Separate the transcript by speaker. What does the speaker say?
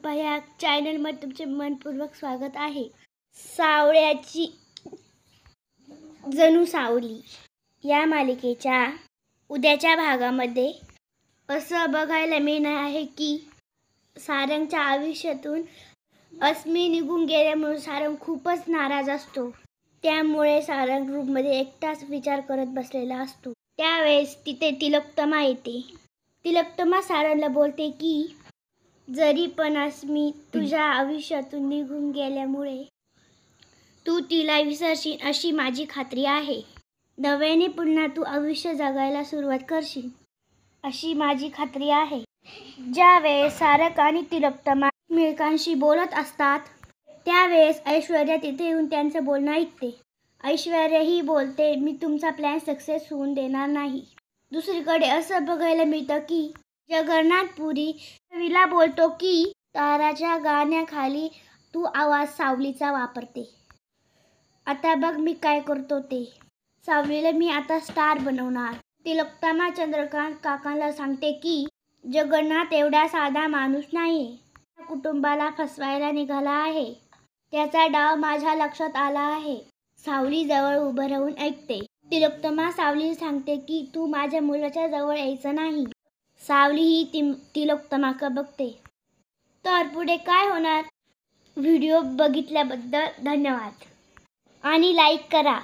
Speaker 1: गप्पा या चॅनलमध्ये तुमचे मनपूर्वक स्वागत आहे। सावळ्याची जणू सावली या मालिकेच्या उद्याच्या भागामध्ये असं बघायला मिळणार आहे की सारंगच्या आयुष्यातून अस्मी निघून गेल्यामुळे सारंग खूपच नाराज असतो। त्यामुळे सारंग रूममध्ये एकटाच विचार करत बसलेला असतो। त्यावेळेस तिथे तिलोत्तमा येते। तिलोत्तमा सारंगला बोलते की जरी पण अस्मी तुझ्या आयुष्यातून निघून गेल्यामुळे तू तिला विसरशील अशी माझी खात्री आहे। नव्याने पुन्हा तू आयुष्य जगायला सुरुवात करशील अशी माझी खात्री आहे। ज्यावेळेस सारंग आणि तिलोत्तमा एकमेकांशी बोलत असतात त्यावेळेस ऐश्वर्या तिथे येऊन त्यांचं बोलणं ऐकते। ऐश्वर्या ही बोलते, मी तुमचा प्लॅन सक्सेस होऊन देणार नाही। दुसरीकडे असं बघायला मिळतं की जगन्नाथपुरी रवीला बोलतो की ताराच्या गाण्याखाली तू आवाज सावलीचा वापरते। आता बघ मी काय करतो ते। सावलीला मी आता स्टार बनवणार। तिलोत्तमा चंद्रकांत काकांना सांगते की जगन्नाथ एवढा साधा माणूस नाहीये। कुटुंबाला फसवायला निघाला आहे। त्याचा डाव माझ्या लक्षात आला आहे। सावली जवळ उभं राहून ऐकते। तिलोत्तमा सावलीला सांगते की तू माझ्या मुलाच्या जवळ यायचं नाही। सावली ही तिलोत्तमाकडे बघते। तर पुढे काय होणार? व्हिडिओ बघितल्याबद्दल धन्यवाद आणि लाईक करा।